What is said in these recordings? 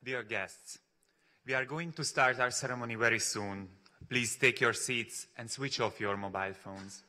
Dear guests, we are going to start our ceremony very soon. Please take your seats and switch off your mobile phones.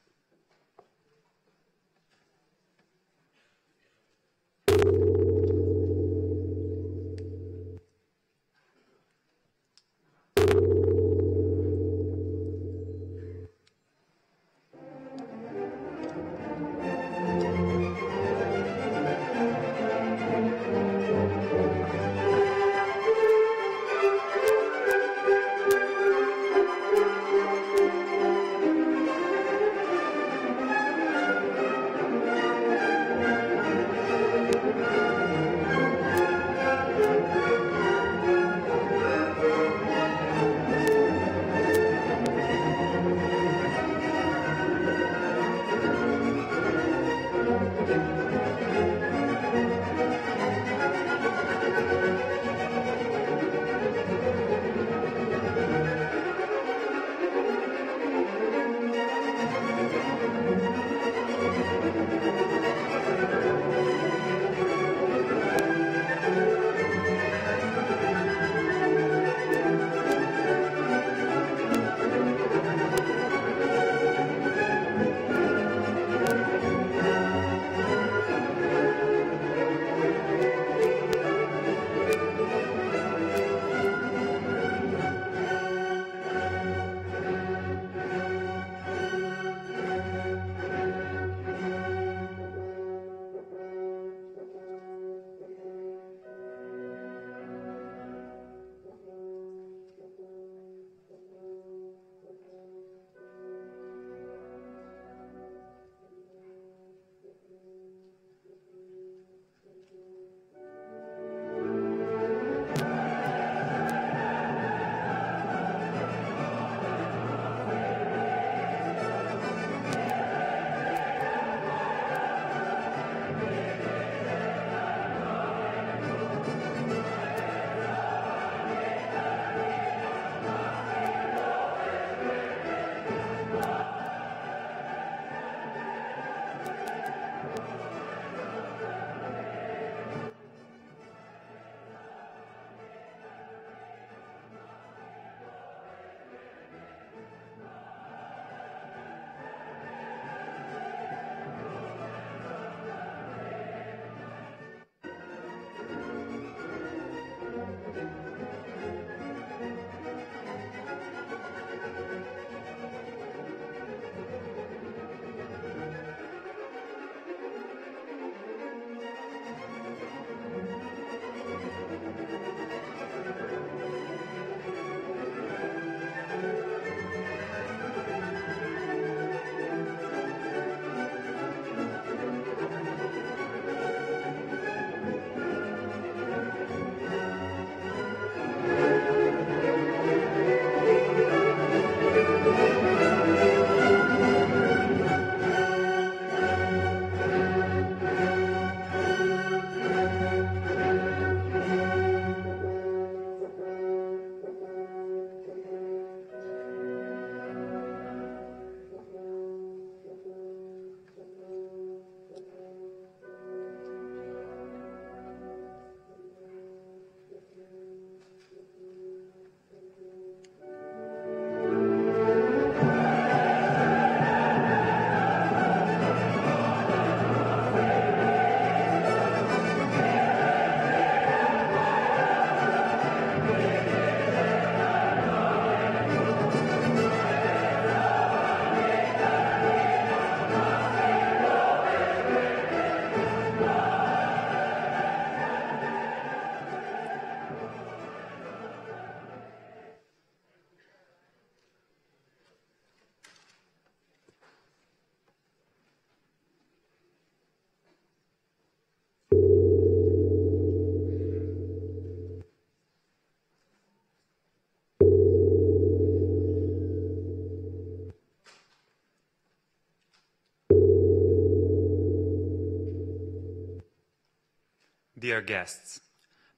Dear guests,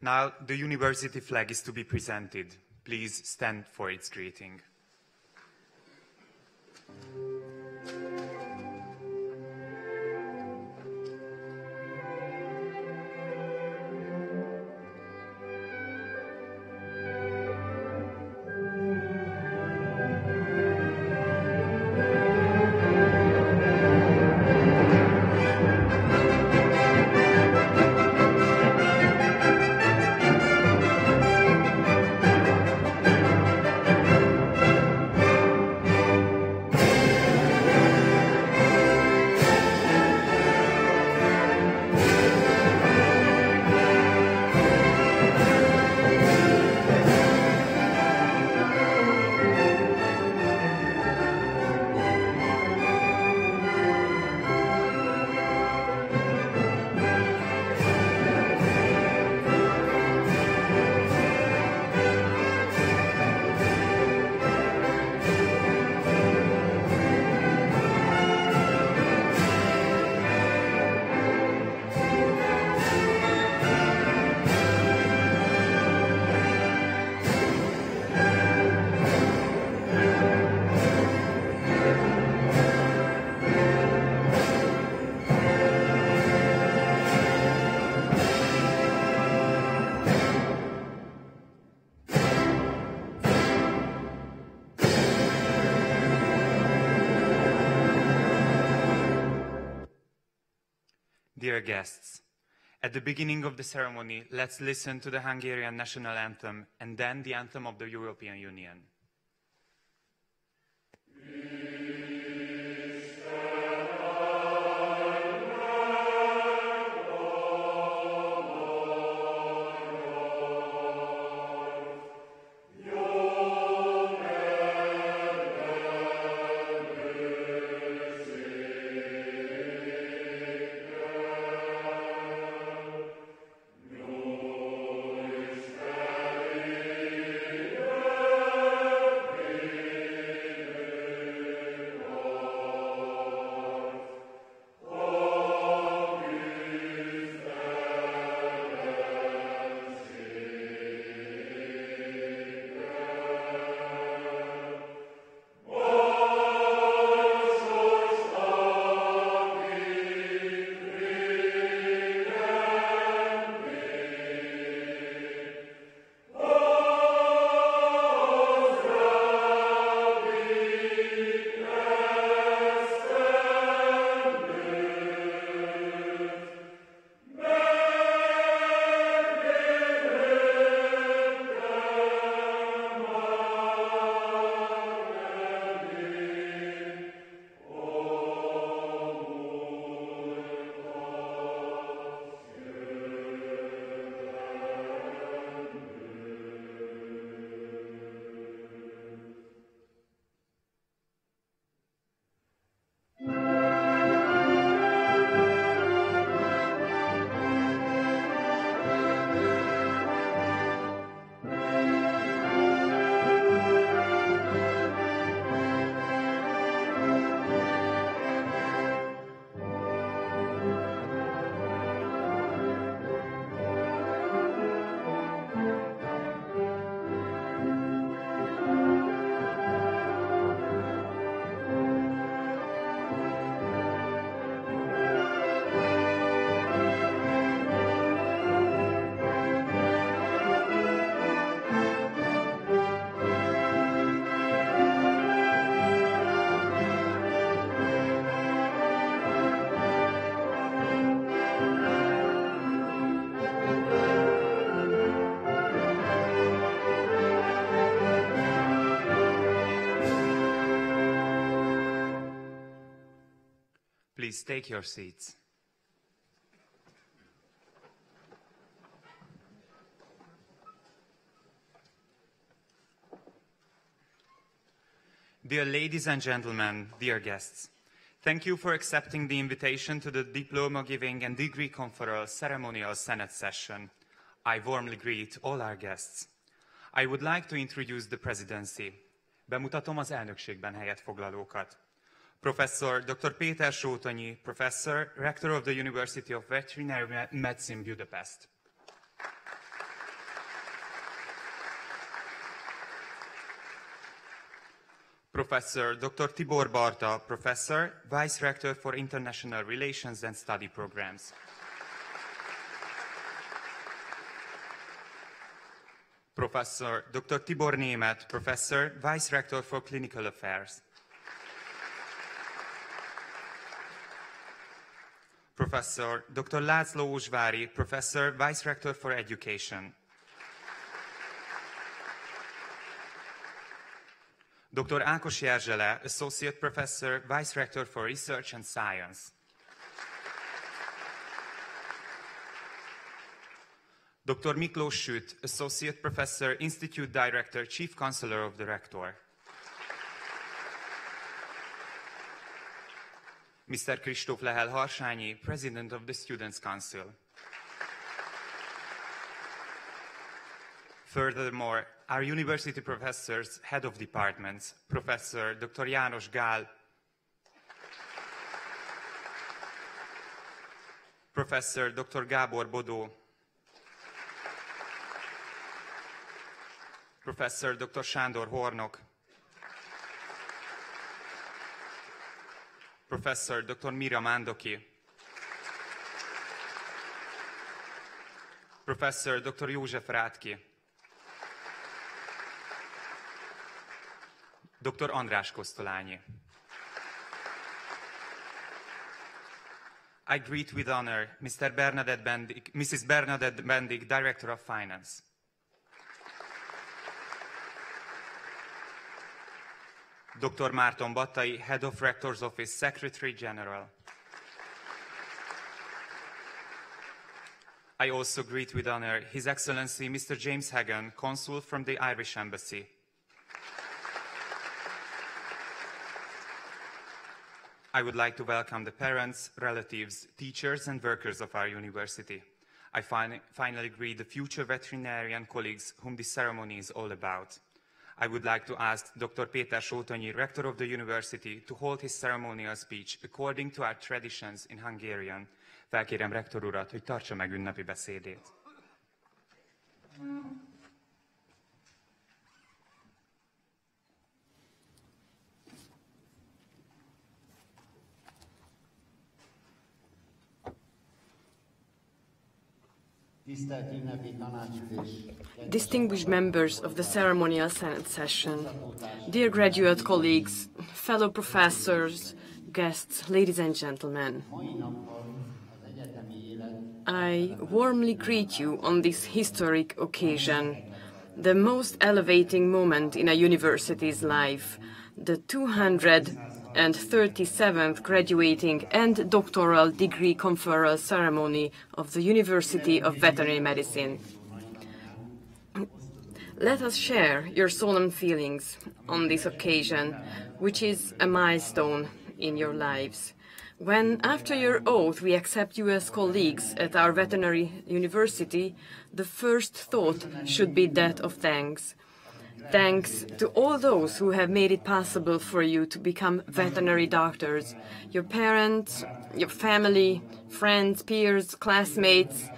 now the university flag is to be presented. Please stand for its greeting. Dear guests, at the beginning of the ceremony, let's listen to the Hungarian national anthem and then the anthem of the European Union. Please take your seats. Dear ladies and gentlemen, dear guests, thank you for accepting the invitation to the diploma giving and degree conferral ceremonial Senate session. I warmly greet all our guests. I would like to introduce the presidency. Bemutatom az elnökségben helyet foglalókat. Professor Dr. Péter Sótonyi, Professor, Rector of the University of Veterinary Medicine, Budapest. Professor Dr. Tibor Barta, Professor, Vice Rector for International Relations and Study Programs. Professor Dr. Tibor Németh, Professor, Vice Rector for Clinical Affairs. Professor Dr. László Uzsvári, Professor, Vice Rector for Education. Dr. Ákos Jerzsele, Associate Professor, Vice Rector for Research and Science. Dr. Miklós Süt, Associate Professor, Institute Director, Chief Counselor of the Rector. Mr. Kristóf Lehel Harsányi, President of the Students' Council. Furthermore, our university professors, head of departments, Professor Dr. János Gál, Professor Dr. Gábor Bodó, Professor Dr. Sándor Hornok, Professor Dr. Mira Mándoki, Professor Dr. József Rátki, Dr. András Kosztolányi. I greet with honor Mrs. Bernadette Bendig, Director of Finance. Dr. Márton Battai, Head of Rector's Office, Secretary General. I also greet with honor His Excellency Mr. James Hagan, Consul from the Irish Embassy. I would like to welcome the parents, relatives, teachers and workers of our university. I finally greet the future veterinarian colleagues whom this ceremony is all about. I would like to ask Dr. Péter Sótonyi, Rector of the University, to hold his ceremonial speech according to our traditions in Hungarian. Felkérem rektor urat, hogy tartsa meg ünnepi beszédét. Distinguished members of the ceremonial Senate session, dear graduate colleagues, fellow professors, guests, ladies and gentlemen, I warmly greet you on this historic occasion, the most elevating moment in a university's life, the 237th graduating and doctoral degree conferral ceremony of the University of Veterinary Medicine. Let us share your solemn feelings on this occasion, which is a milestone in your lives. When, after your oath, we accept you as colleagues at our veterinary university, the first thought should be that of thanks. Thanks to all those who have made it possible for you to become veterinary doctors, your parents, your family, friends, peers, classmates,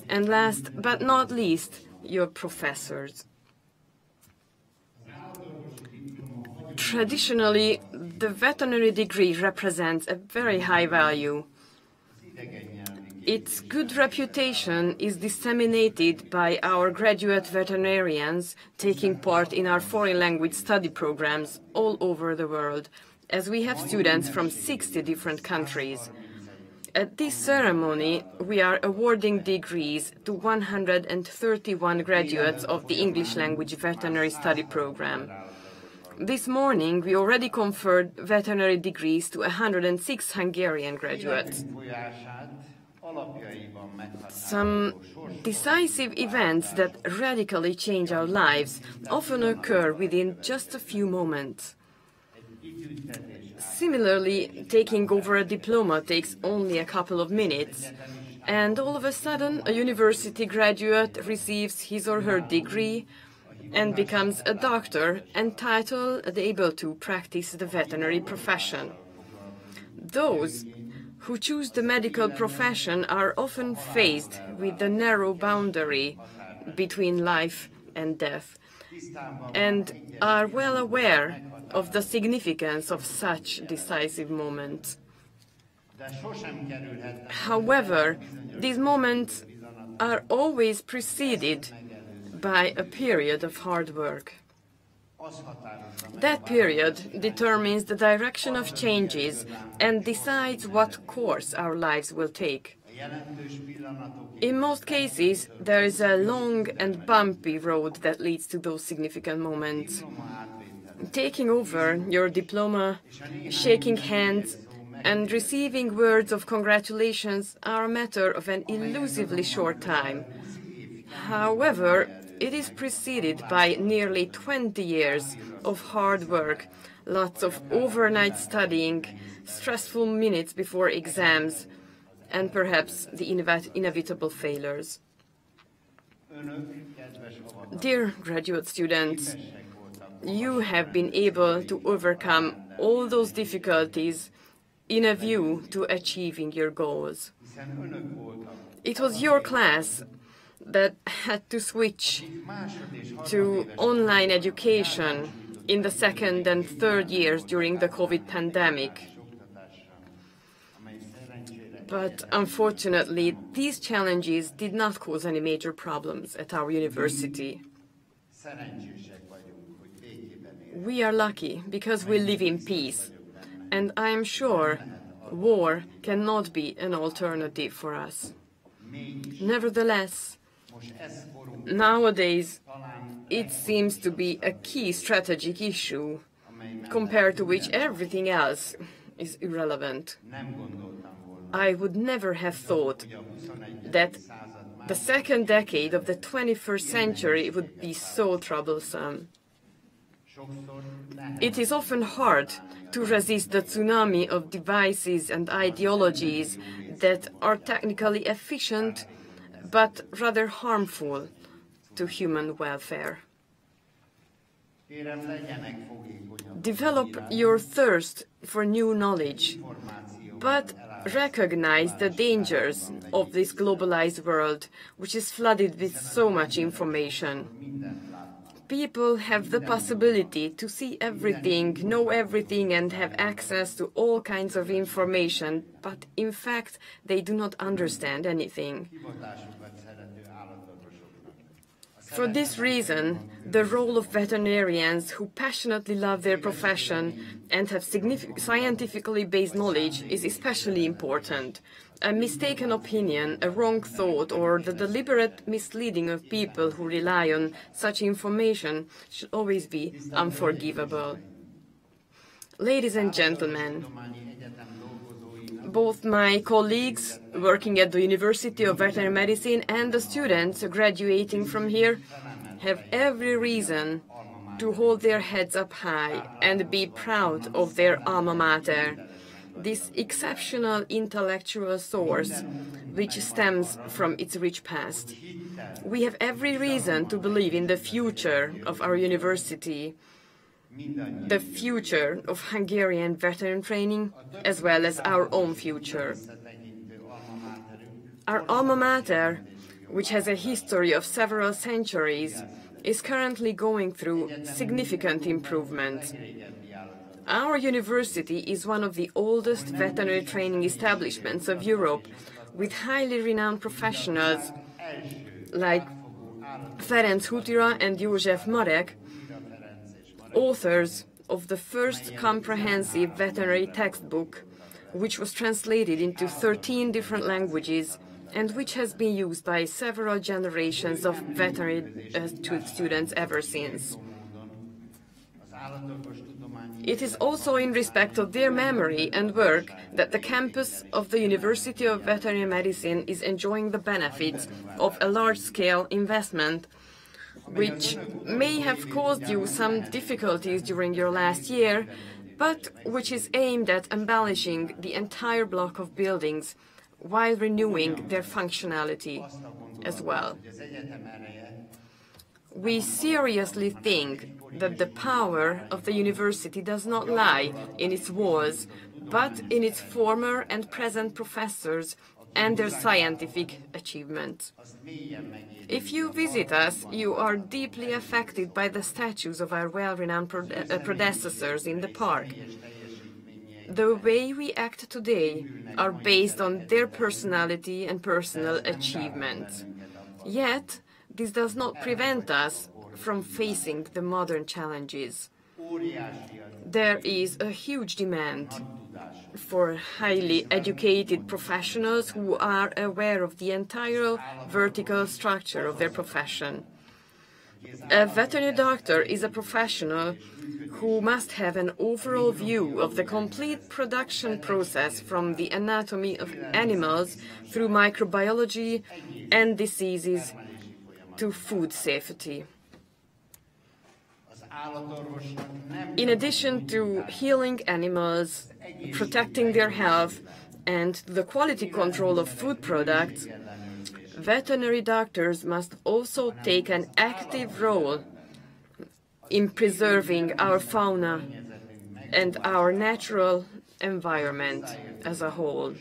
and last but not least, your professors. Traditionally, the veterinary degree represents a very high value. Its good reputation is disseminated by our graduate veterinarians taking part in our foreign language study programs all over the world, as we have students from 60 different countries. At this ceremony, we are awarding degrees to 131 graduates of the English language veterinary study program. This morning, we already conferred veterinary degrees to 106 Hungarian graduates. Some decisive events that radically change our lives often occur within just a few moments. Similarly, taking over a diploma takes only a couple of minutes, and all of a sudden a university graduate receives his or her degree and becomes a doctor entitled and able to practice the veterinary profession. Those who choose the medical profession are often faced with the narrow boundary between life and death, and are well aware of the significance of such decisive moments. However, these moments are always preceded by a period of hard work. That period determines the direction of changes and decides what course our lives will take. In most cases, there is a long and bumpy road that leads to those significant moments. Taking over your diploma, shaking hands, and receiving words of congratulations are a matter of an elusively short time. However, it is preceded by nearly 20 years of hard work, lots of overnight studying, stressful minutes before exams, and perhaps the inevitable failures. Dear graduate students, you have been able to overcome all those difficulties in a view to achieving your goals. It was your class that had to switch to online education in the second and third years during the COVID pandemic. But unfortunately, these challenges did not cause any major problems at our university. We are lucky because we live in peace, and I am sure War cannot be an alternative for us. Nevertheless, nowadays it seems to be a key strategic issue compared to which everything else is irrelevant. I would never have thought that the second decade of the 21st century would be so troublesome. It is often hard to resist the tsunami of devices and ideologies that are technically efficient but rather harmful to human welfare. Develop your thirst for new knowledge, but recognize the dangers of this globalized world, which is flooded with so much information. People have the possibility to see everything, know everything, and have access to all kinds of information, but in fact, they do not understand anything. For this reason, the role of veterinarians who passionately love their profession and have scientifically based knowledge is especially important. A mistaken opinion, a wrong thought, or the deliberate misleading of people who rely on such information should always be unforgivable. Ladies and gentlemen, both my colleagues working at the University of Veterinary Medicine and the students graduating from here have every reason to hold their heads up high and be proud of their alma mater, this exceptional intellectual source which stems from its rich past. We have every reason to believe in the future of our university, the future of Hungarian veteran training, as well as our own future. Our alma mater, which has a history of several centuries, is currently going through significant improvements. Our university is one of the oldest veterinary training establishments of Europe, with highly renowned professionals like Ferenc Hutira and József Marek, authors of the first comprehensive veterinary textbook, which was translated into 13 different languages and which has been used by several generations of veterinary students ever since. It is also in respect of their memory and work that the campus of the University of Veterinary Medicine is enjoying the benefits of a large-scale investment, which may have caused you some difficulties during your last year, but which is aimed at embellishing the entire block of buildings while renewing their functionality as well. We seriously think that the power of the university does not lie in its walls, but in its former and present professors and their scientific achievements. If you visit us, you are deeply affected by the statues of our well-renowned predecessors in the park. The way we act today are based on their personality and personal achievements. Yet, this does not prevent us from facing the modern challenges. There is a huge demand for highly educated professionals who are aware of the entire vertical structure of their profession. A veterinary doctor is a professional who must have an overall view of the complete production process from the anatomy of animals through microbiology and diseases to food safety. In addition to healing animals, protecting their health, and the quality control of food products, veterinary doctors must also take an active role in preserving our fauna and our natural environment as a whole.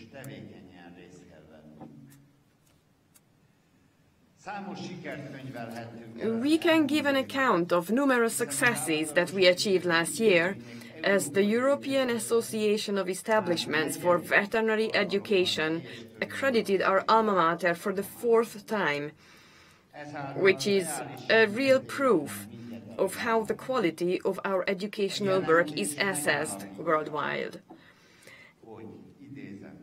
We can give an account of numerous successes that we achieved last year, as the European Association of Establishments for Veterinary Education accredited our alma mater for the 4th time, which is a real proof of how the quality of our educational work is assessed worldwide.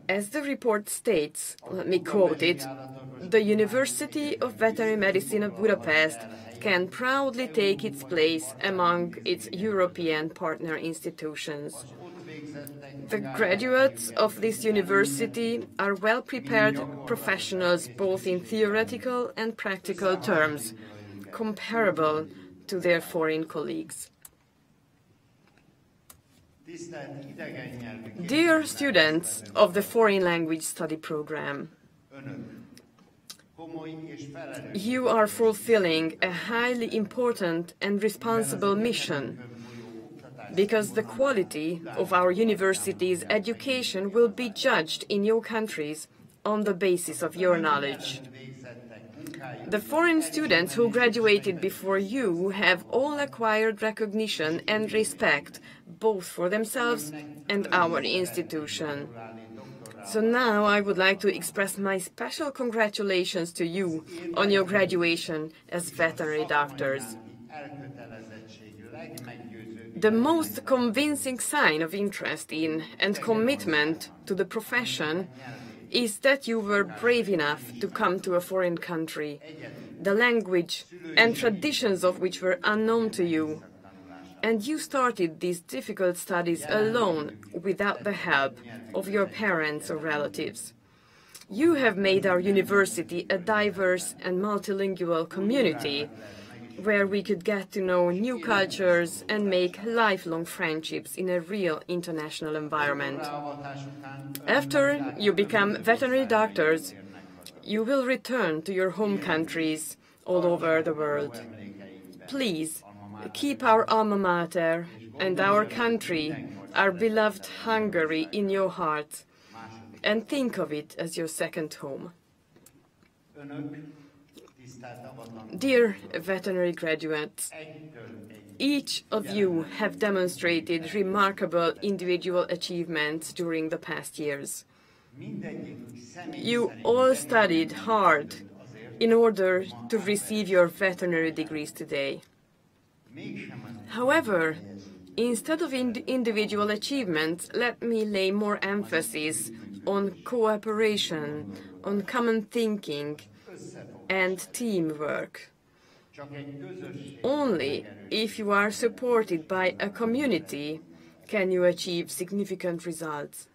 As the report states, let me quote it, "The University of Veterinary Medicine of Budapest can proudly take its place among its European partner institutions. The graduates of this university are well-prepared professionals both in theoretical and practical terms, comparable to their foreign colleagues." Dear students of the Foreign Language Study program, you are fulfilling a highly important and responsible mission, because the quality of our university's education will be judged in your countries on the basis of your knowledge. The foreign students who graduated before you have all acquired recognition and respect, both for themselves and our institution. So now I would like to express my special congratulations to you on your graduation as veterinary doctors. The most convincing sign of interest in and commitment to the profession is that you were brave enough to come to a foreign country, the language and traditions of which were unknown to you, and you started these difficult studies alone without the help of your parents or relatives. You have made our university a diverse and multilingual community, where we could get to know new cultures and make lifelong friendships in a real international environment. After you become veterinary doctors, you will return to your home countries all over the world. Please, keep our alma mater and our country, our beloved Hungary, in your heart, and think of it as your second home. Dear veterinary graduates, each of you have demonstrated remarkable individual achievements during the past years. You all studied hard in order to receive your veterinary degrees today. However, instead of individual achievements, let me lay more emphasis on cooperation, on common thinking, and teamwork. Only if you are supported by a community can you achieve significant results.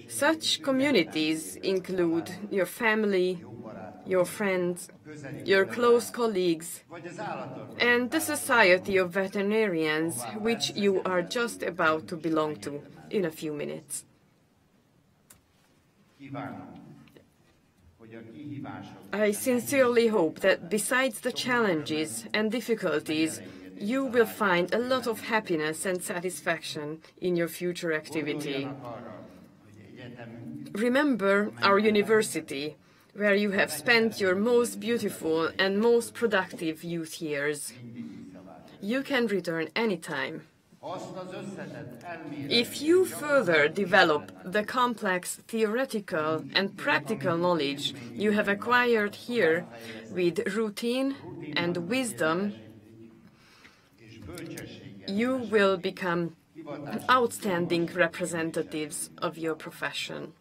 Such communities include your family, your friends, your close colleagues, and the Society of Veterinarians, which you are just about to belong to in a few minutes. I sincerely hope that besides the challenges and difficulties, you will find a lot of happiness and satisfaction in your future activity. Remember our university, where you have spent your most beautiful and most productive youth years. You can return anytime. If you further develop the complex theoretical and practical knowledge you have acquired here with routine and wisdom, you will become outstanding representatives of your profession.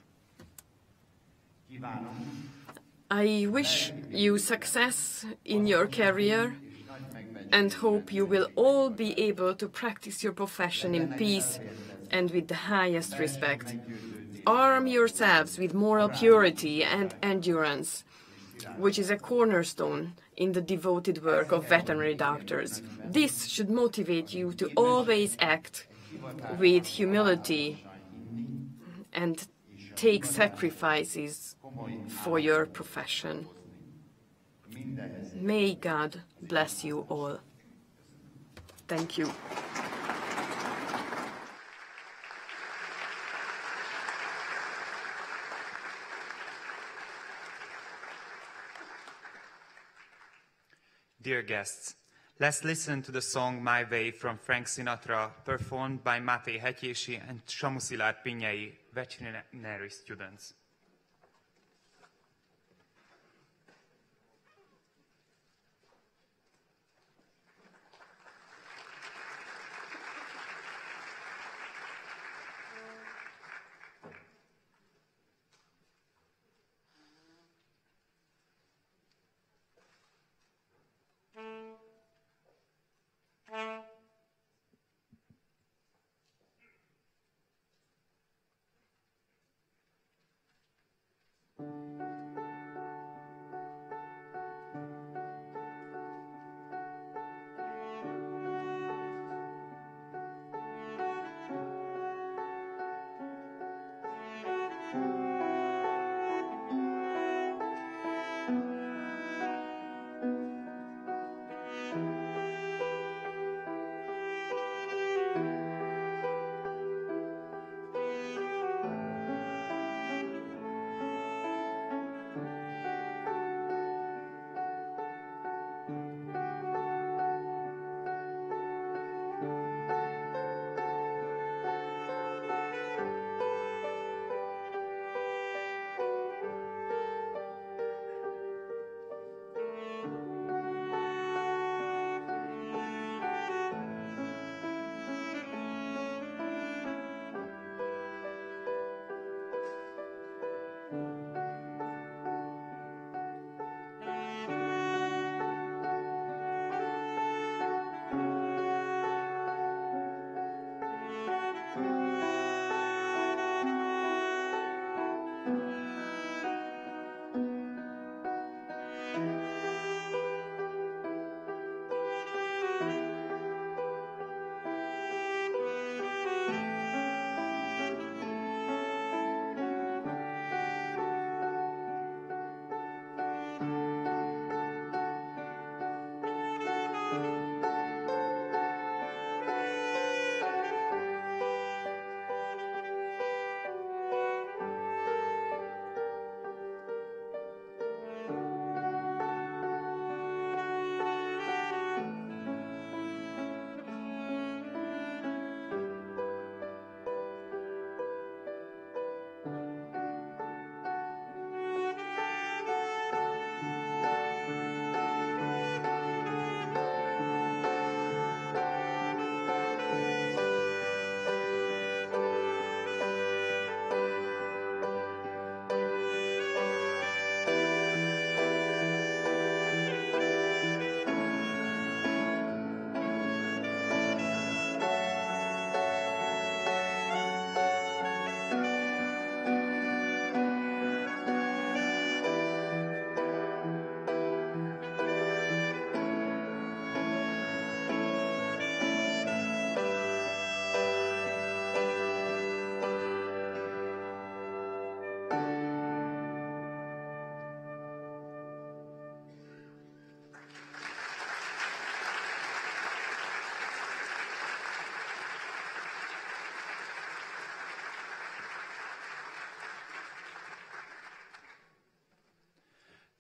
I wish you success in your career and hope you will all be able to practice your profession in peace and with the highest respect. Arm yourselves with moral purity and endurance, which is a cornerstone in the devoted work of veterinary doctors. This should motivate you to always act with humility and take sacrifices for your profession. May God bless you all. Thank you. Dear guests, let's listen to the song My Way from Frank Sinatra, performed by Máté Hetyési and Samuszilárd Pinyei veterinary students.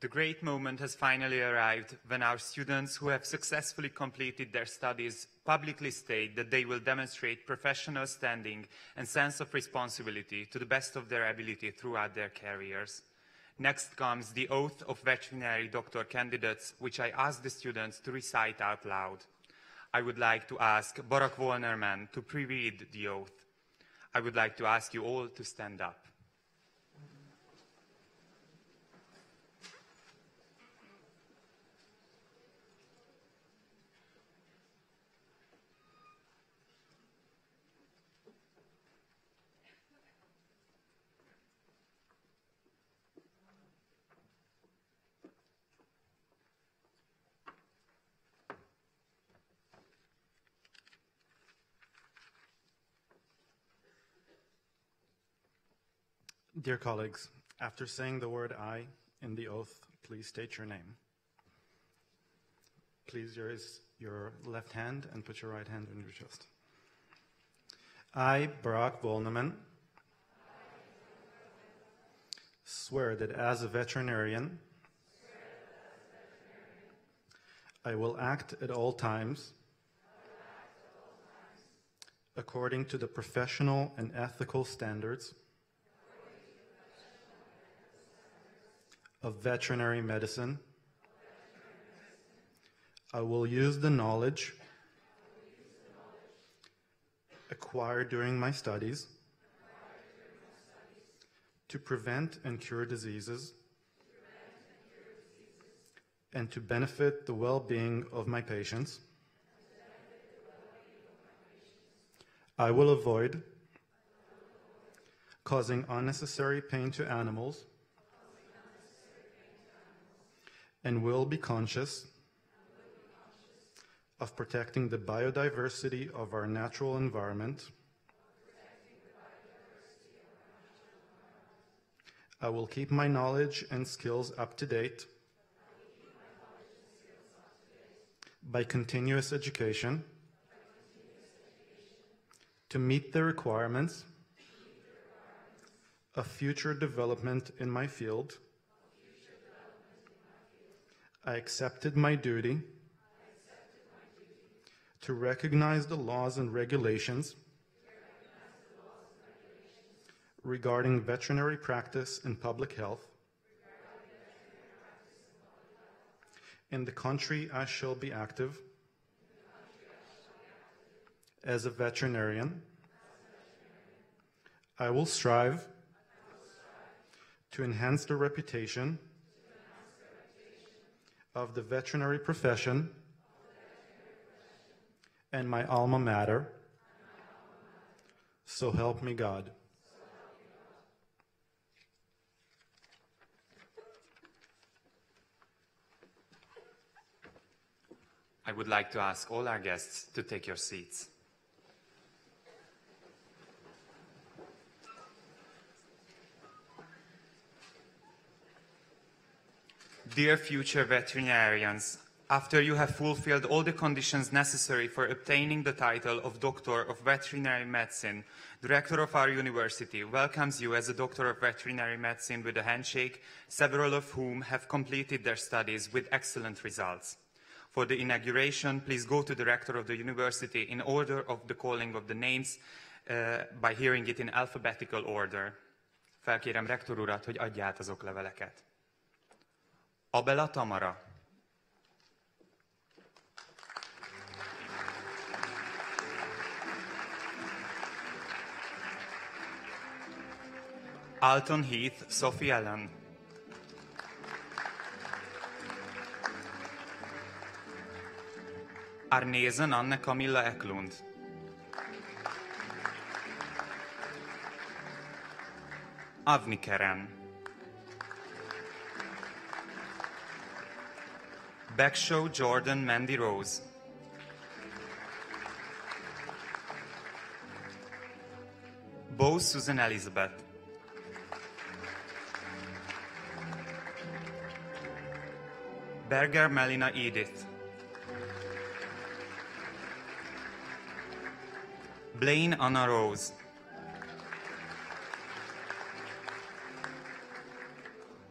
The great moment has finally arrived when our students who have successfully completed their studies publicly state that they will demonstrate professional standing and sense of responsibility to the best of their ability throughout their careers. Next comes the oath of veterinary doctor candidates, which I ask the students to recite out loud. I would like to ask Barack Wolnerman to pre-read the oath. I would like to ask you all to stand up. Dear colleagues, after saying the word "I" in the oath, please state your name. Please raise your left hand and put your right hand on your chest. I, Barack Wolnerman, swear that as a veterinarian, I will act at all times according to the professional and ethical standards of veterinary medicine. I will use the knowledge acquired during my studies to prevent and cure diseases and to benefit the well-being of my patients. I will avoid causing unnecessary pain to animals and will be conscious of protecting the biodiversity of our natural environment. I will keep my knowledge and skills up to date by continuous education to meet the requirements of future development in my field. I accepted my duty to recognize the laws and regulations regarding veterinary practice and public health in the country I shall be active as a veterinarian. I will strive to enhance the reputation of the veterinary profession and my alma mater. So help me God. I would like to ask all our guests to take your seats. Dear future veterinarians, after you have fulfilled all the conditions necessary for obtaining the title of Doctor of Veterinary Medicine, the Rector of our university welcomes you as a Doctor of Veterinary Medicine with a handshake, several of whom have completed their studies with excellent results. For the inauguration, please go to the Rector of the university in order of the calling of the names by hearing it in alphabetical order. Felkérem rektor urat, hogy adja át az okleveleket. Abela Tamara. Alton Heath Sophie Ellen. Arnesen Anne Camilla Eklund. Avni Keren. Backshow Jordan Mandy Rose. Bow Susan Elizabeth. Berger Melina Edith. Blaine Anna Rose.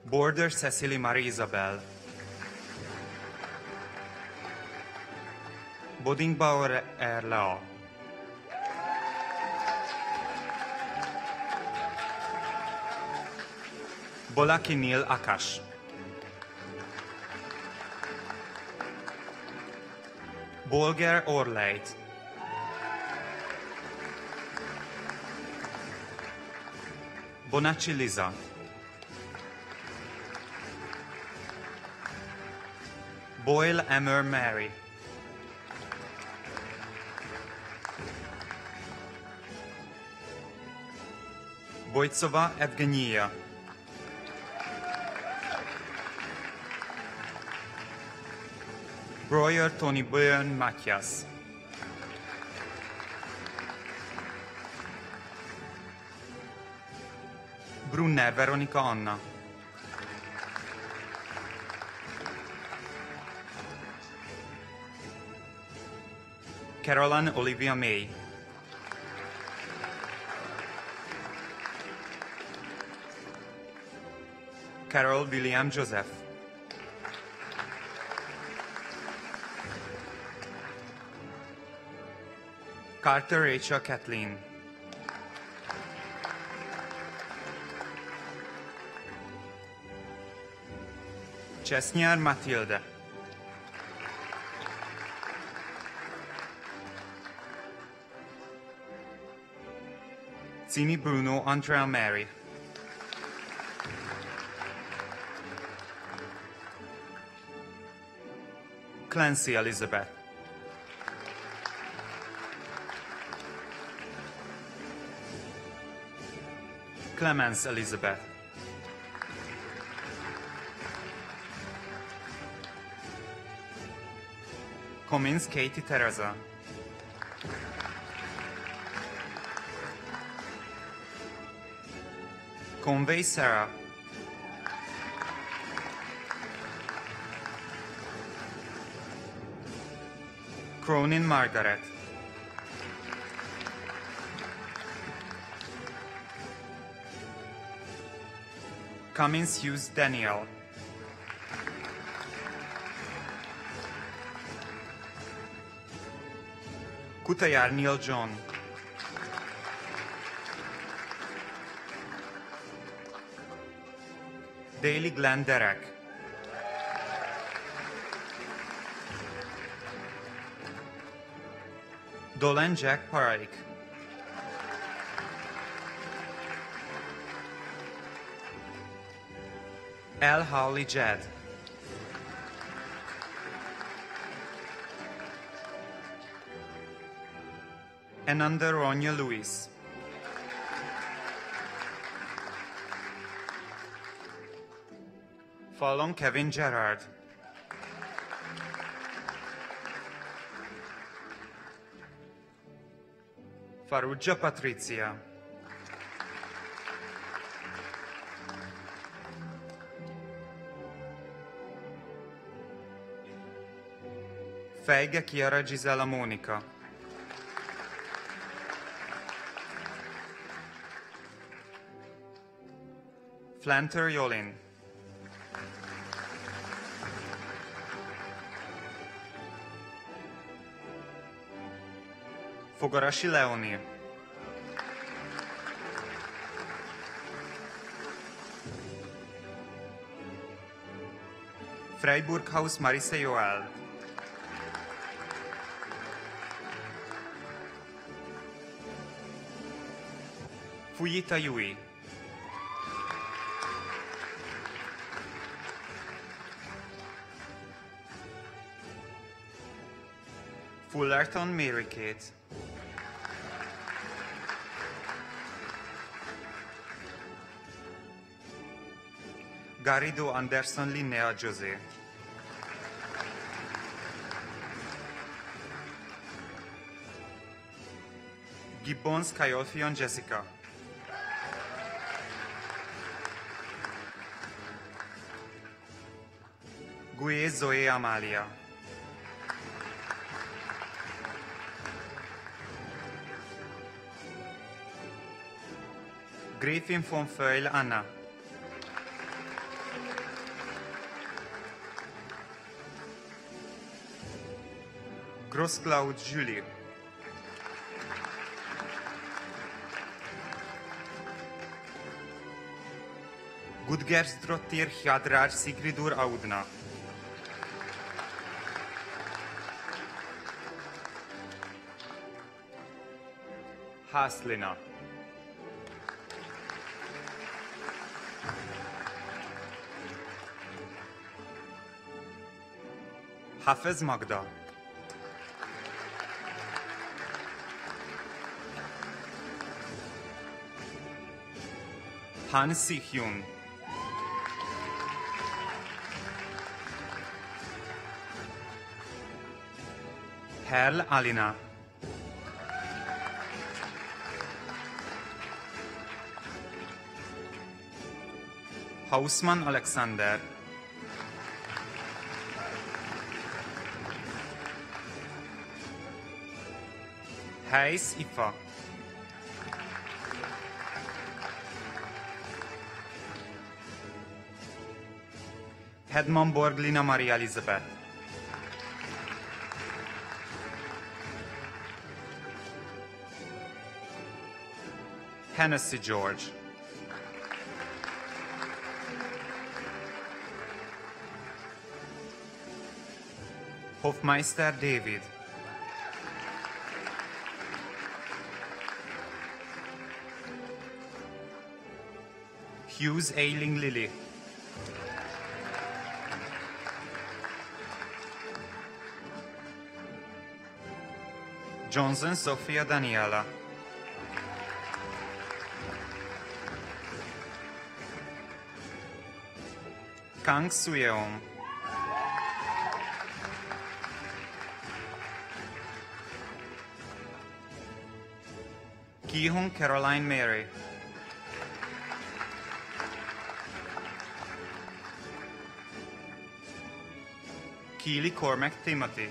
Border Cecily Marie Isabel. Bodingbauer Erlea. Bolaki Neil Akash. Bolger Orleit. Bonacci Liza. Boyle Emmer Mary. Boitsova Evgenia. Breuer Tony Byrne Matthias. Brunner Veronica Anna. Caroline Olivia May. Carol William Joseph. Carter Rachel Kathleen. Chesniar Matilde. Zini Bruno Andrea Mary. Clancy Elizabeth. Clemens Elizabeth. Cummins Katie Teresa. Conway Sarah. Cronin Margaret. Cummins Hughes Daniel. Kutayar Neil John. Daily Glenn Derek. Dolan Jack Parike. L. Howley Jed. Ananda Ronya Lewis. Fallon Kevin Gerard. Farrugia Patrizia. Feiga Chiara Gisela Monica. Flanter Yolin. Fogarashi Leonie. Freiburghaus Marise Joel. Fujita Yui. Fullerton Mary Kate. Garrido Anderson Linnea Jose. Gibbons Kayolfion Jessica. Guye Zoe Amalia. Griffin von Feul Anna. Grosclaud Julie. Gudgersdottir Hjadrar Sigridur Audna. Hászlina. Hafez Magda. Han Si-hyun. Hel Alina. Hausmann Alexander. Hayes Ifa. Hedman Borglina Maria Elizabeth. Hennessy George. Hofmeister David. Hughes Ailing Lily. Johnson Sophia Daniela. Kang Suyeong. Ki-hung Caroline Mary. Keely Cormac Timothy.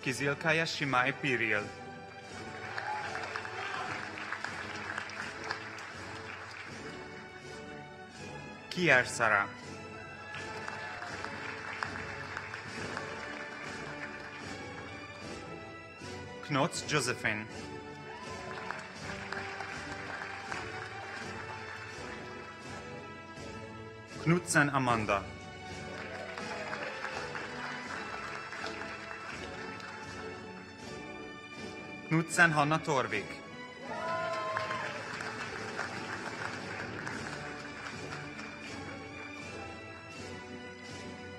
Kizilkaya Shimai Piriel. Kier Sara. Knotz Josephine. Knudsen Amanda. Knudsen Hanna Torvik.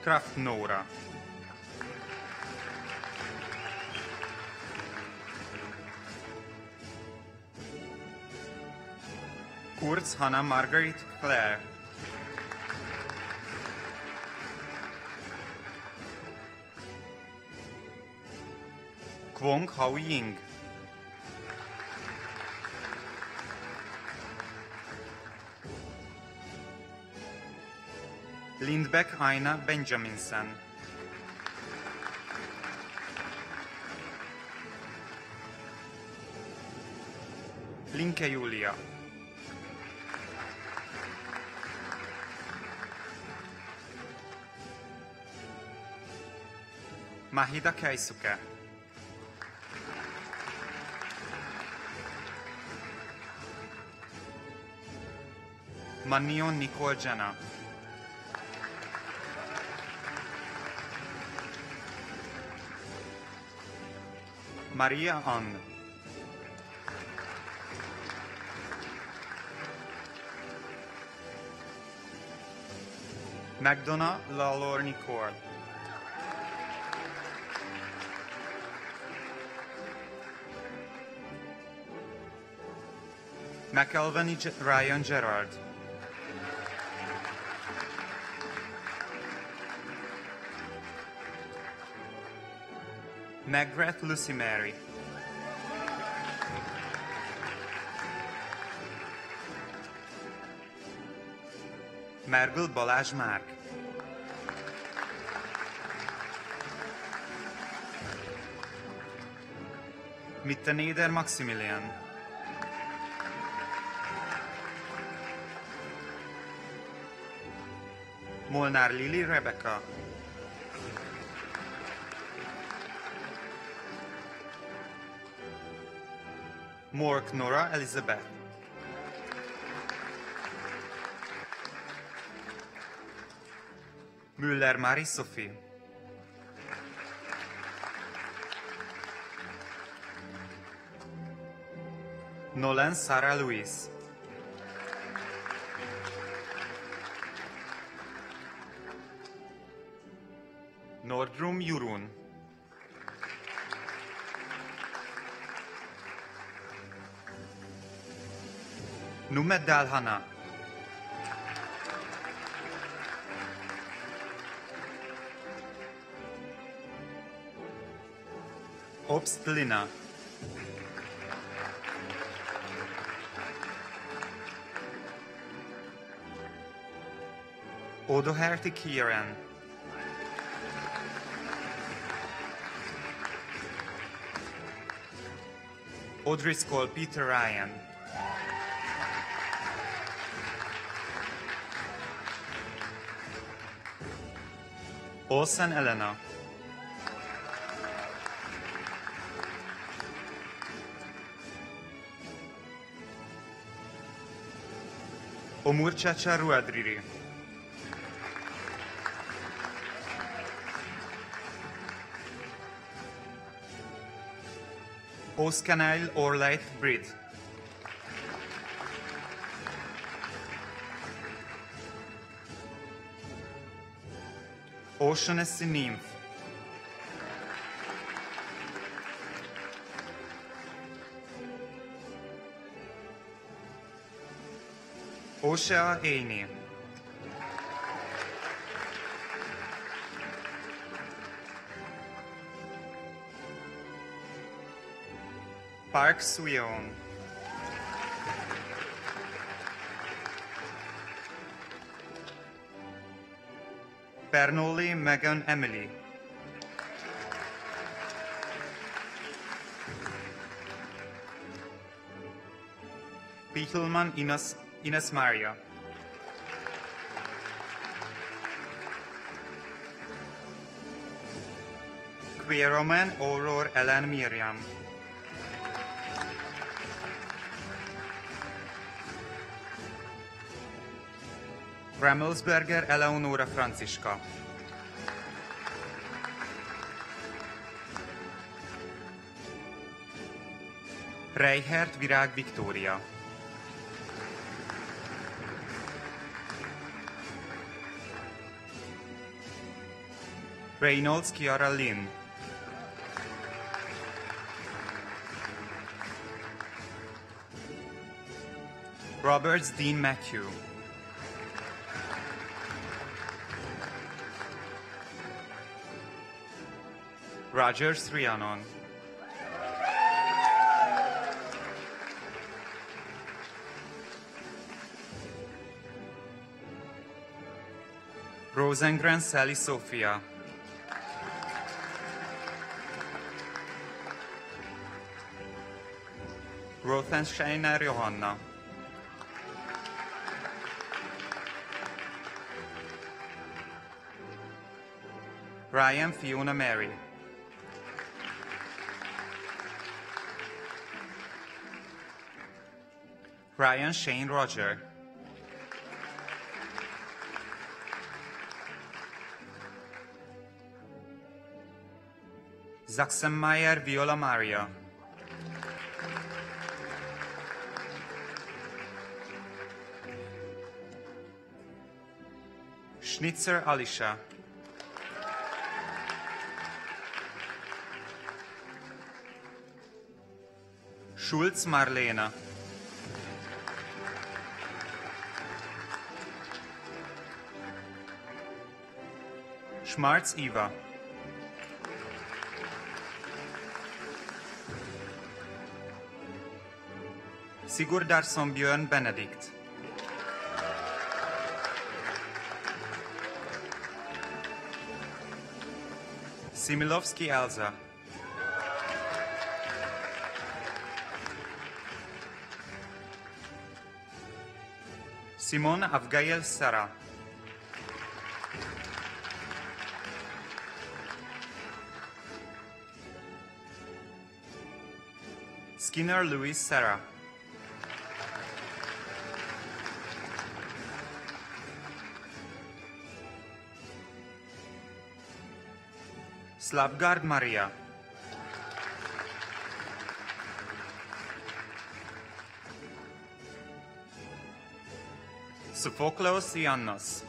Kraft Nora. Kurz Hannah Marguerite Claire. Kwong Hao Ying. Lindbeck Aina Benjaminsen. Linke Julia. Mahida Keisuke. Manio Nicole Jenna. Maria Ann. McDonough Lalor Nicole. McElveny Ryan Gerard. McGrath Lucy Mary. Mergel Balázs Márk. Mittenéder Maximilian. Molnár Lili Rebecca. Mork Nora Elizabeth. Müller Marie-Sophie. Nolan Sarah Louise. Nordrum Jurun. Numedal Hanna. Obst Lina. Odoherty Kieran. O'Driscoll Peter Ryan. Olsen Elena. Omurchacha Ruadriri. Oskanail Orleith Brid. Oceanessy Nymph. Oshea Aini. Park Suyeon. Bernoli Megan Emily. Beetleman Ines Maria. Queeroman Aurora Ellen Miriam. Rammelsberger Eleonora Franciska. Reichert Virág Viktória. Reynolds Kiara Lynn. Roberts Dean Matthew. Rogers Rhiannon. Rosengren Sally Sophia. Rothensteiner Johanna. Ryan Fiona Mary. Ryan Shane Roger. Sachsenmeier Viola Maria. Schnitzer Alisha. Schulz Marlena. Schmarz Eva. Sigurdarsson Björn Benedikt. Similovsky Elza. Simon Avgail Sarah. Skinner Louis Serra. Slapgard Maria. Sophocleos Iannos.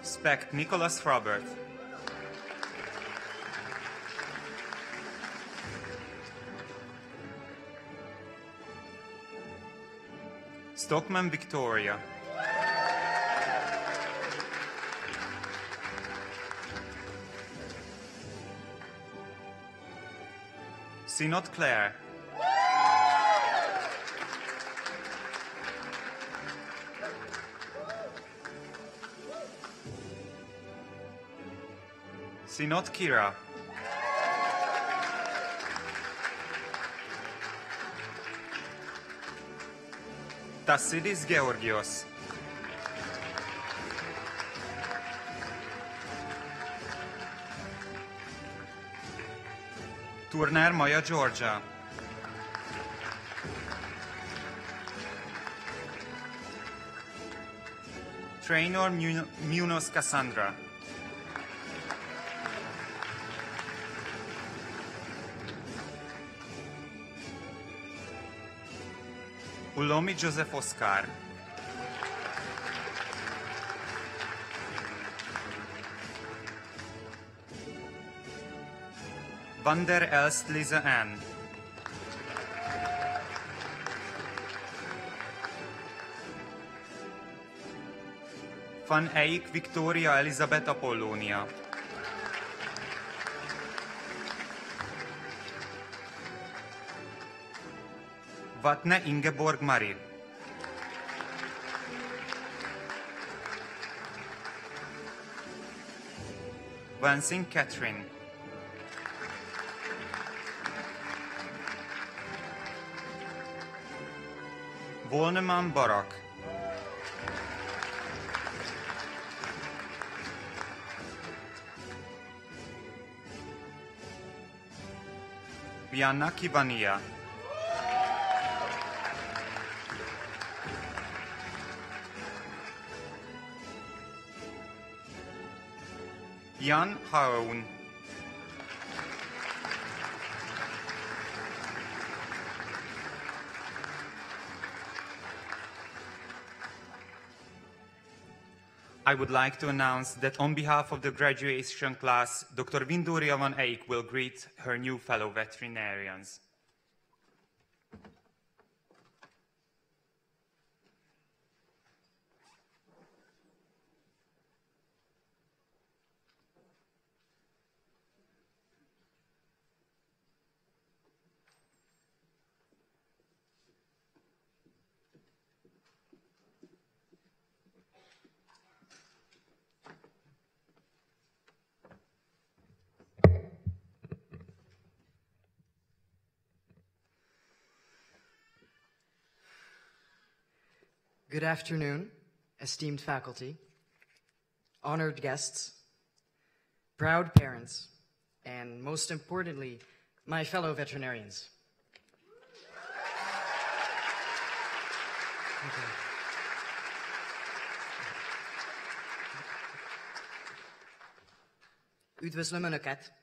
Specht Nicholas Robert. Stockman Victoria. Synod Claire. Synod Kira. Tassidis Georgios. Turner Maya Georgia. Trainor Munoz Cassandra. Ulomi Joseph Oscar. Van der Elst Lisa Ann. Van Eyck Victoria Elizabeth Apollonia. Vatne Ingeborg Marie. Vansing Catherine. Volneman Barak. Vianna Kivania. Jan Haun. I would like to announce that on behalf of the graduation class, Dr. Windoria van Eyck will greet her new fellow veterinarians. Good afternoon, esteemed faculty, honored guests, proud parents, and most importantly, my fellow veterinarians. Okay. Üdvözlöm Önöket,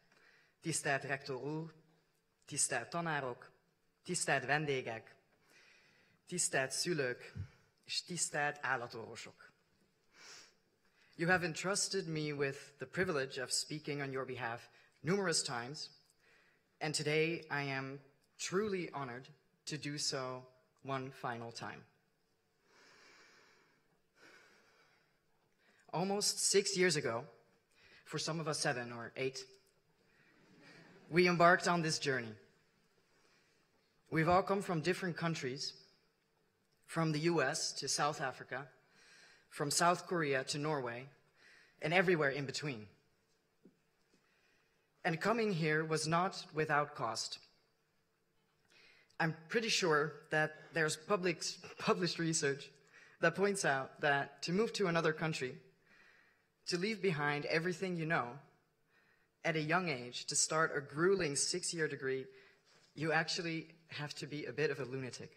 tisztelt rektor úr, tisztelt tanárok, tisztelt vendégek, tisztelt szülők, és tisztelt állatorvosok. You have entrusted me with the privilege of speaking on your behalf numerous times, and today I am truly honored to do so one final time. Almost 6 years ago, for some of us 7 or 8, we embarked on this journey. We've all come from different countries, from the US to South Africa, from South Korea to Norway, and everywhere in between. And coming here was not without cost. I'm pretty sure that there's published research that points out that to move to another country to leave behind everything you know at a young age to start a grueling 6-year degree, you actually have to be a bit of a lunatic.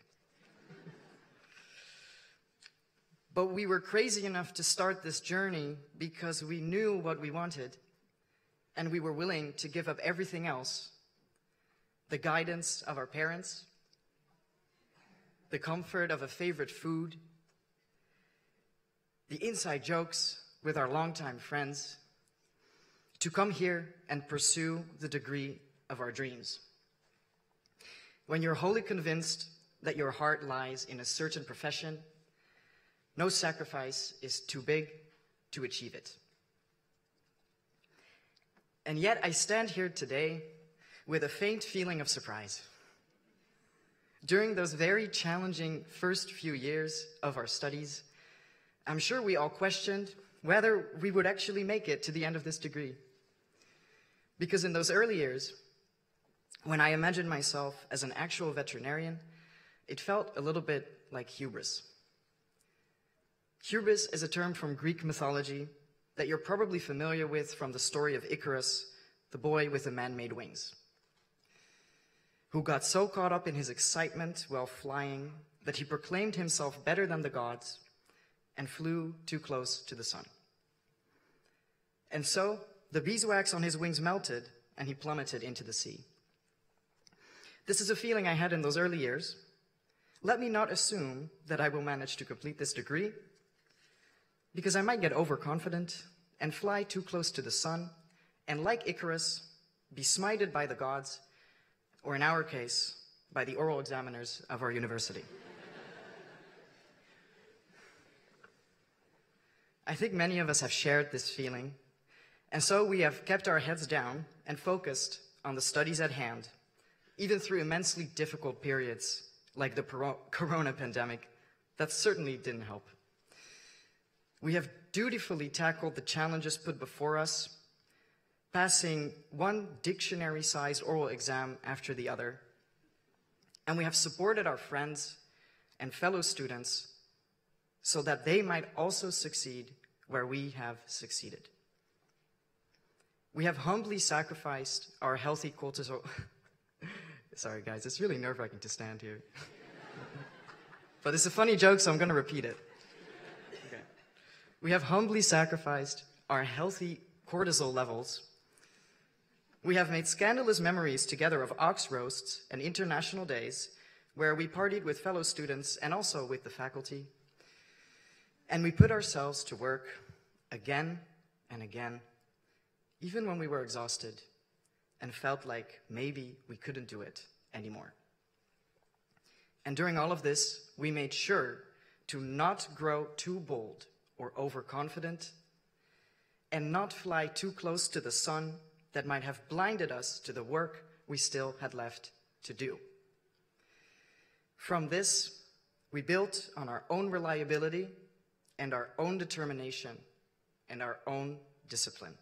But we were crazy enough to start this journey because we knew what we wanted, and we were willing to give up everything else: the guidance of our parents, the comfort of a favorite food, the inside jokes with our longtime friends, to come here and pursue the degree of our dreams. When you're wholly convinced that your heart lies in a certain profession, no sacrifice is too big to achieve it. And yet I stand here today with a faint feeling of surprise. During those very challenging first few years of our studies, I'm sure we all questioned whether we would actually make it to the end of this degree. Because in those early years, when I imagined myself as an actual veterinarian, it felt a little bit like hubris. Hubris is a term from Greek mythology that you're probably familiar with from the story of Icarus, the boy with the man-made wings, who got so caught up in his excitement while flying that he proclaimed himself better than the gods and flew too close to the sun. And so the beeswax on his wings melted and he plummeted into the sea. This is a feeling I had in those early years. Let me not assume that I will manage to complete this degree, because I might get overconfident and fly too close to the sun, and like Icarus, be smited by the gods, or in our case, by the oral examiners of our university. I think many of us have shared this feeling, and so we have kept our heads down and focused on the studies at hand, even through immensely difficult periods like the corona pandemic. That certainly didn't help. We have dutifully tackled the challenges put before us, passing one dictionary-sized oral exam after the other, and we have supported our friends and fellow students so that they might also succeed where we have succeeded. We have humbly sacrificed our healthy cortisol. Sorry guys, it's really nerve-wracking to stand here. But it's a funny joke, so I'm going to repeat it. Okay. We have humbly sacrificed our healthy cortisol levels. We have made scandalous memories together of ox roasts and international days where we partied with fellow students and also with the faculty. And we put ourselves to work again and again, even when we were exhausted and felt like maybe we couldn't do it anymore. And during all of this, we made sure to not grow too bold or overconfident and not fly too close to the sun that might have blinded us to the work we still had left to do. From this, we built on our own reliability and our own determination and our own discipline.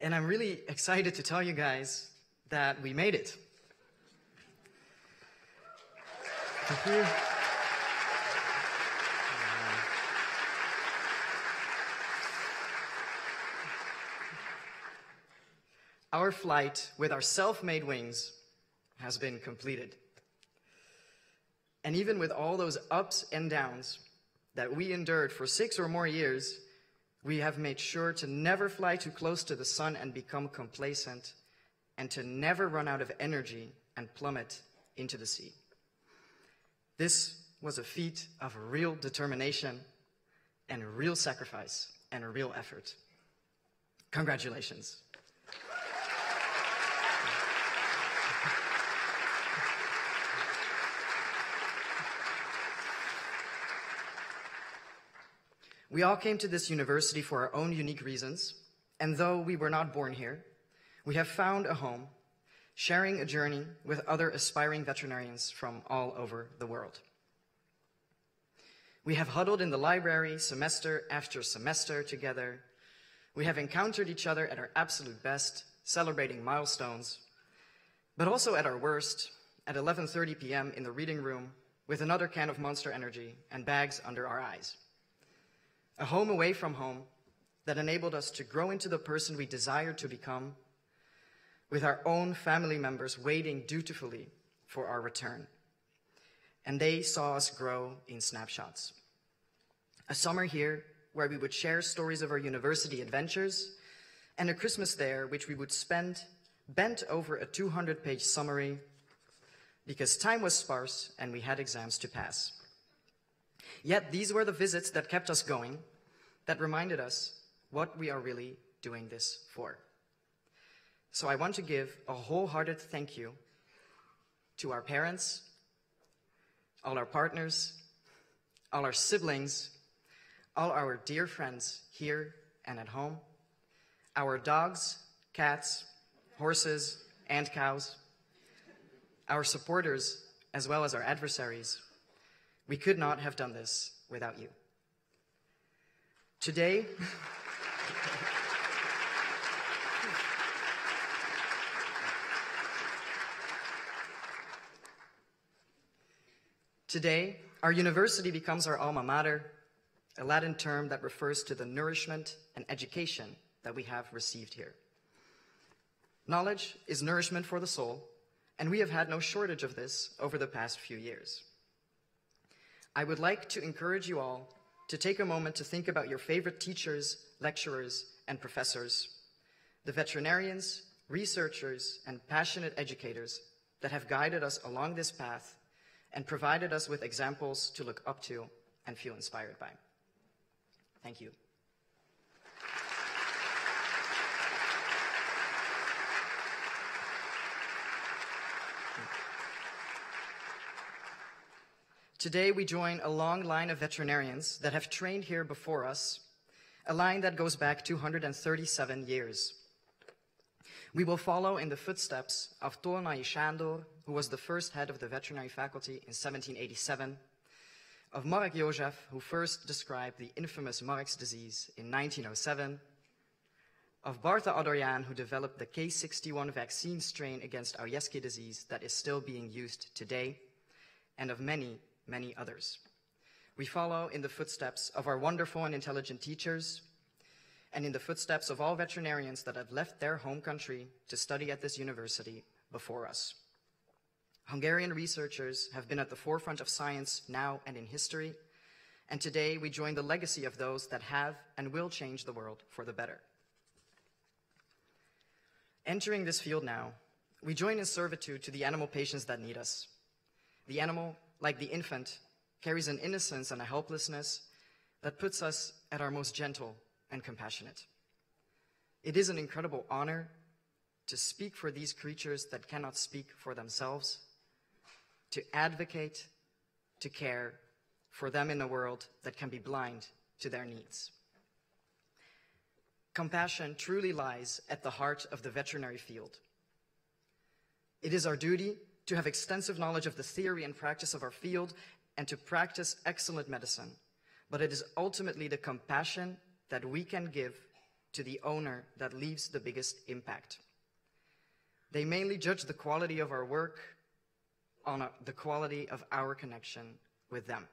And I'm really excited to tell you guys that we made it. Thank you. Our flight with our self-made wings has been completed. And even with all those ups and downs that we endured for 6 or more years, we have made sure to never fly too close to the sun and become complacent, and to never run out of energy and plummet into the sea. This was a feat of real determination and real sacrifice and a real effort. Congratulations. We all came to this university for our own unique reasons, and though we were not born here, we have found a home, sharing a journey with other aspiring veterinarians from all over the world. We have huddled in the library semester after semester together. We have encountered each other at our absolute best, celebrating milestones, but also at our worst, at 11:30 p.m. in the reading room with another can of Monster Energy and bags under our eyes. a home away from home that enabled us to grow into the person we desired to become, with our own family members waiting dutifully for our return. And they saw us grow in snapshots. A summer here where we would share stories of our university adventures, and a Christmas there which we would spend bent over a 200-page summary because time was sparse and we had exams to pass. Yet these were the visits that kept us going, that reminded us what we are really doing this for. So I want to give a wholehearted thank you to our parents, all our partners, all our siblings, all our dear friends here and at home, our dogs, cats, horses, and cows, our supporters, as well as our adversaries. We could not have done this without you. Today, our university becomes our alma mater, a Latin term that refers to the nourishment and education that we have received here. Knowledge is nourishment for the soul, and we have had no shortage of this over the past few years. I would like to encourage you all to take a moment to think about your favorite teachers, lecturers, and professors, the veterinarians, researchers, and passionate educators that have guided us along this path and provided us with examples to look up to and feel inspired by. Thank you. Today, we join a long line of veterinarians that have trained here before us, a line that goes back 237 years. We will follow in the footsteps of Tolnai Sándor, who was the first head of the veterinary faculty in 1787, of Marek József, who first described the infamous Marek's disease in 1907, of Bartha Adorján, who developed the K61 vaccine strain against Aujeszky disease that is still being used today, and of many, many others. We follow in the footsteps of our wonderful and intelligent teachers, and in the footsteps of all veterinarians that have left their home country to study at this university before us. Hungarian researchers have been at the forefront of science now and in history, and today we join the legacy of those that have and will change the world for the better. Entering this field now, we join in servitude to the animal patients that need us. The animal, like the infant, carries an innocence and a helplessness that puts us at our most gentle and compassionate. It is an incredible honor to speak for these creatures that cannot speak for themselves, to advocate, to care for them in a world that can be blind to their needs. Compassion truly lies at the heart of the veterinary field. It is our duty to have extensive knowledge of the theory and practice of our field and to practice excellent medicine, but it is ultimately the compassion that we can give to the owner that leaves the biggest impact. They mainly judge the quality of our work on the quality of our connection with them.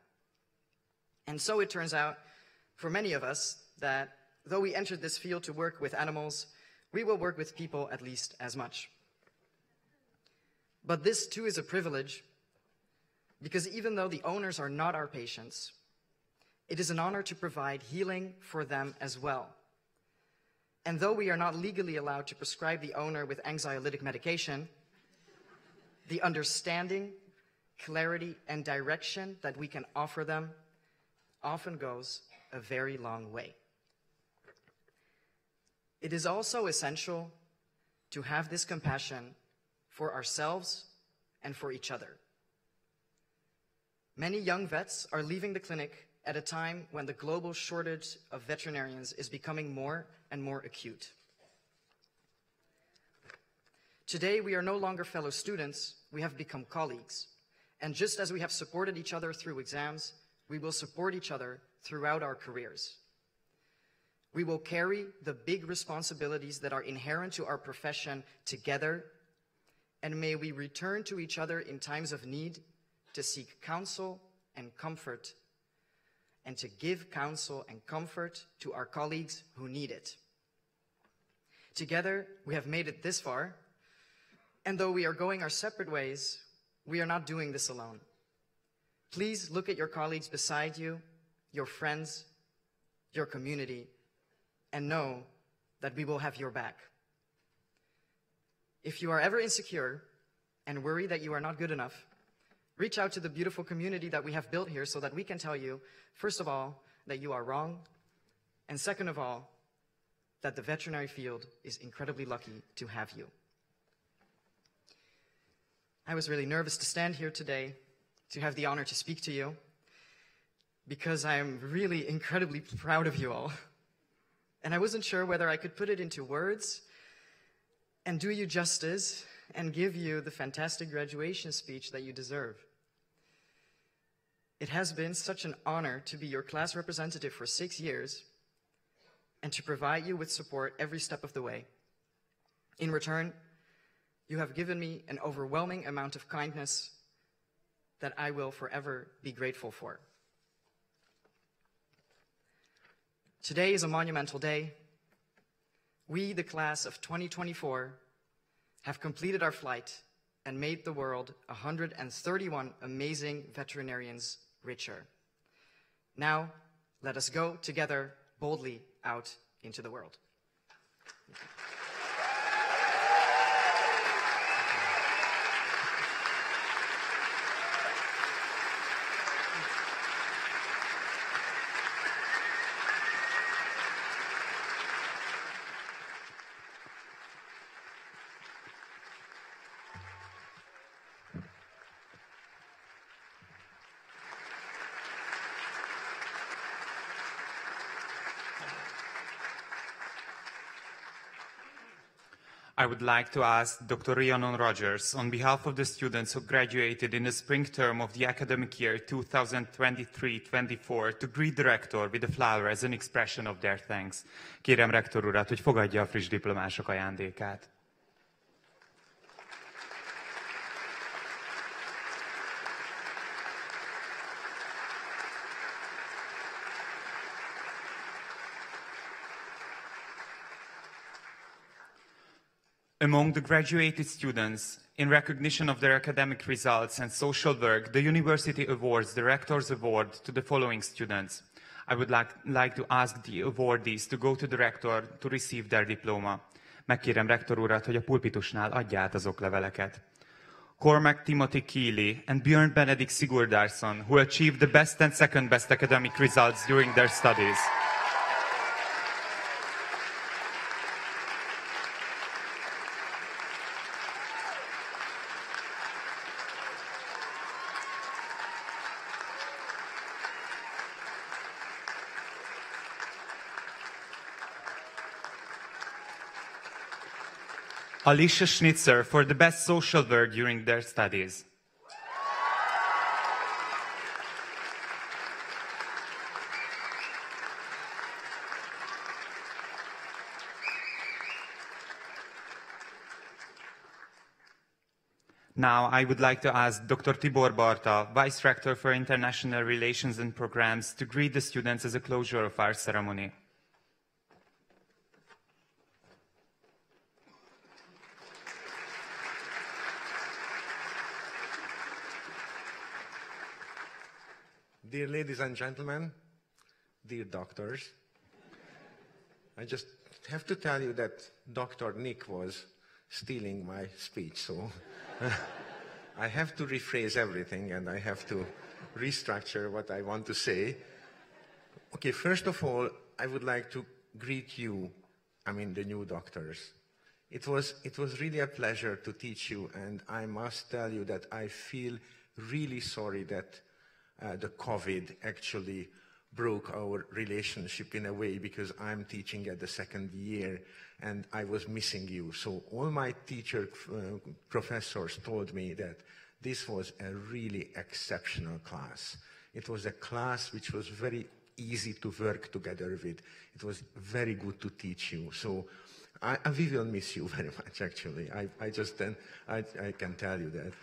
And so it turns out, for many of us, that though we entered this field to work with animals, we will work with people at least as much. But this too is a privilege, because even though the owners are not our patients, it is an honor to provide healing for them as well. And though we are not legally allowed to prescribe the owner with anxiolytic medication, the understanding, clarity, and direction that we can offer them often goes a very long way. It is also essential to have this compassion for ourselves and for each other. Many young vets are leaving the clinic at a time when the global shortage of veterinarians is becoming more and more acute. Today, we are no longer fellow students, we have become colleagues. And just as we have supported each other through exams, we will support each other throughout our careers. We will carry the big responsibilities that are inherent to our profession together, and may we return to each other in times of need to seek counsel and comfort and to give counsel and comfort to our colleagues who need it. Together, we have made it this far, and though we are going our separate ways, we are not doing this alone. Please look at your colleagues beside you, your friends, your community, and know that we will have your back. If you are ever insecure and worry that you are not good enough, reach out to the beautiful community that we have built here so that we can tell you, first of all, that you are wrong, and second of all, that the veterinary field is incredibly lucky to have you. I was really nervous to stand here today, to have the honor to speak to you, because I am really incredibly proud of you all. And I wasn't sure whether I could put it into words and do you justice and give you the fantastic graduation speech that you deserve. It has been such an honor to be your class representative for 6 years and to provide you with support every step of the way. In return, you have given me an overwhelming amount of kindness that I will forever be grateful for. Today is a monumental day. We, the class of 2024, have completed our flight and made the world 131 amazing veterinarians richer. Now, let us go together boldly out into the world. I would like to ask Dr. Rhiannon Rogers, on behalf of the students who graduated in the spring term of the academic year 2023-24, to greet the rector with a flower as an expression of their thanks. Kérem rektor urat, hogy fogadja a friss diplomások ajándékát. Among the graduated students, in recognition of their academic results and social work, the university awards the Rector's Award to the following students. I would like to ask the awardees to go to the rector to receive their diploma. Megkérem rektor urat, hogy a pulpitusnál adja át az okleveleket. Cormac Timothy Keeley and Björn Benedict Sigurdarsson, who achieved the best and second best academic results during their studies. Alicia Schnitzer for the best social work during their studies. Now, I would like to ask Dr. Tibor Barta, Vice Rector for International Relations and Programs, to greet the students as a closure of our ceremony. Dear ladies and gentlemen, dear doctors, I just have to tell you that Dr. Nick was stealing my speech, so I have to rephrase everything and I have to restructure what I want to say. Okay, first of all, I would like to greet you, the new doctors. It was really a pleasure to teach you, and I must tell you that I feel really sorry that the COVID actually broke our relationship in a way, because I'm teaching at the second year and I was missing you. So all my professors told me that this was a really exceptional class. It was a class which was very easy to work together with. It was very good to teach you. So we will miss you very much, actually. I can tell you that.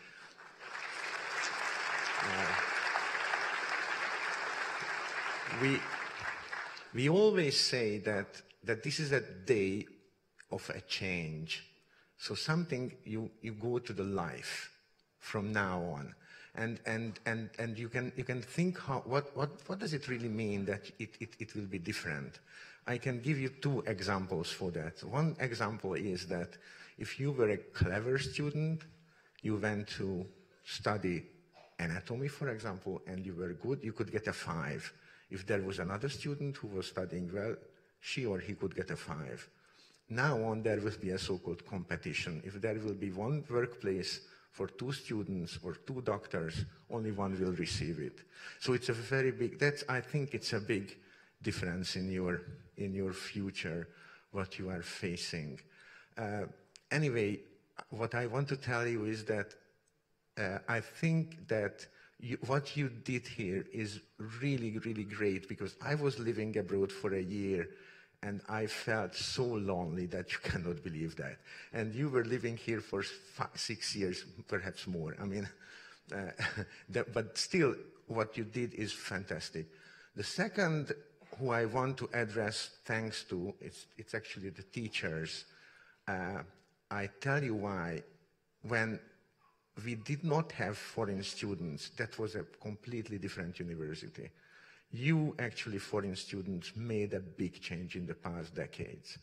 we always say that this is a day of a change. So something you go to the life from now on. And you can think what does it really mean that it will be different? I can give you two examples for that. One example is that if you were a clever student, you went to study anatomy, for example, and you were good, you could get a 5. If there was another student who was studying well, she or he could get a 5. Now on, there will be a so-called competition. If there will be one workplace for 2 students or 2 doctors, only one will receive it. So it's a very big, I think it's a big difference in your future, what you are facing. Anyway, what I want to tell you is that I think that what you did here is really, really great, because I was living abroad for a year and I felt so lonely that you cannot believe that. And you were living here for 6 years, perhaps more. I mean, but still, what you did is fantastic. The second who I want to address thanks to, it's actually the teachers. I tell you why. When we did not have foreign students, that was a completely different university. You actually, foreign students, made a big change in the past decades.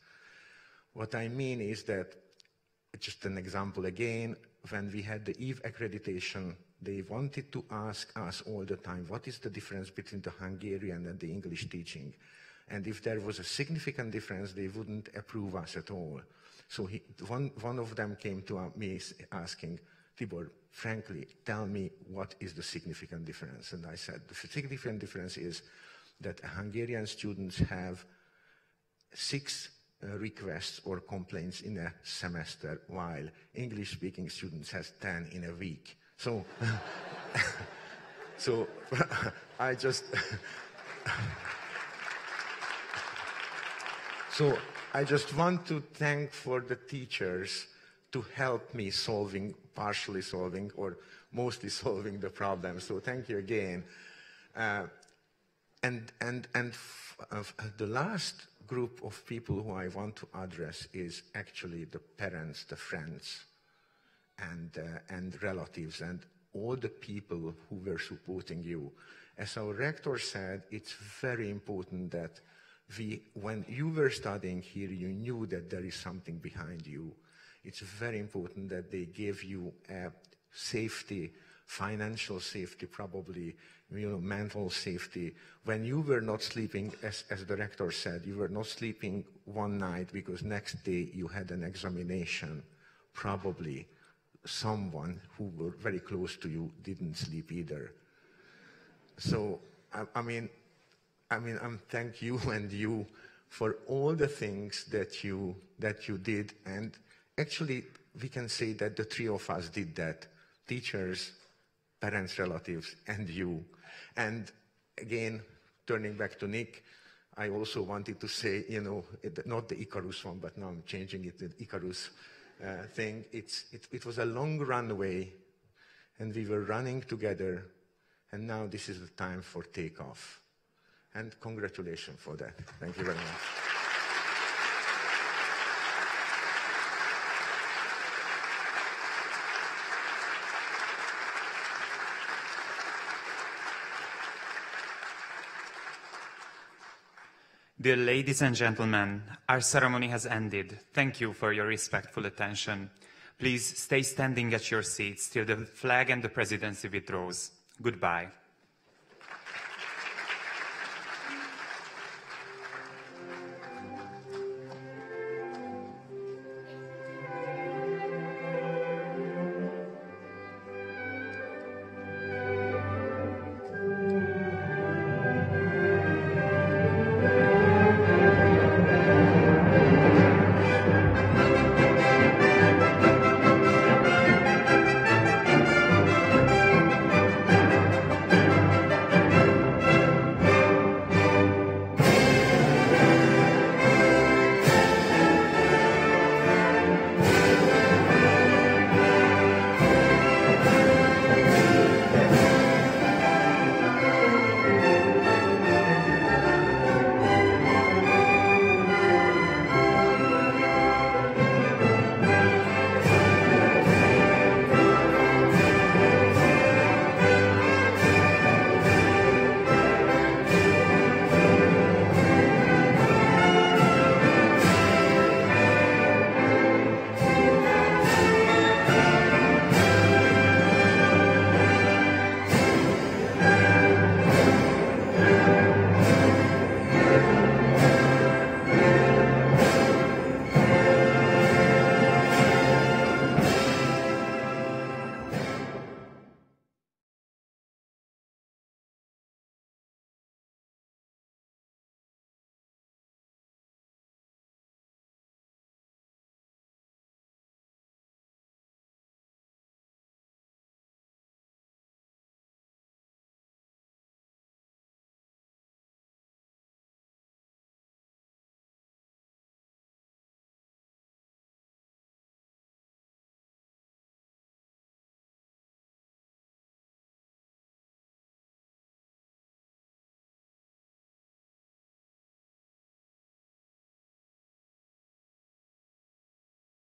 What I mean is that, just an example again, when we had the EVE accreditation, they wanted to ask us all the time, what is the difference between the Hungarian and the English teaching? And if there was a significant difference, they wouldn't approve us at all. So one of them came to me asking, Tibor, frankly, tell me what is the significant difference. And I said, the significant difference is that Hungarian students have 6 requests or complaints in a semester, while English-speaking students has 10 in a week. So, so I just, so I just want to thank for the teachers to help me partially solving or mostly solving the problem. So thank you again. And the last group of people who I want to address is actually the parents, the friends, and relatives, and all the people who were supporting you. As our rector said, it's very important that when you were studying here, you knew that there is something behind you. It's very important that they give you safety, financial safety, probably, mental safety. When you were not sleeping, as the rector said, you were not sleeping one night because next day you had an examination. Probably someone who were very close to you didn't sleep either. So, I'm thank you and you for all the things that you did. And actually, we can say that the 3 of us did that: teachers, parents, relatives, and you. And again, turning back to Nick, I also wanted to say, not the Icarus one, but now I'm changing it to the Icarus thing. It was a long runway, and we were running together, and now this is the time for takeoff. And congratulations for that. Thank you very much. Dear ladies and gentlemen, our ceremony has ended. Thank you for your respectful attention. Please stay standing at your seats till the flag and the presidency withdraws. Goodbye.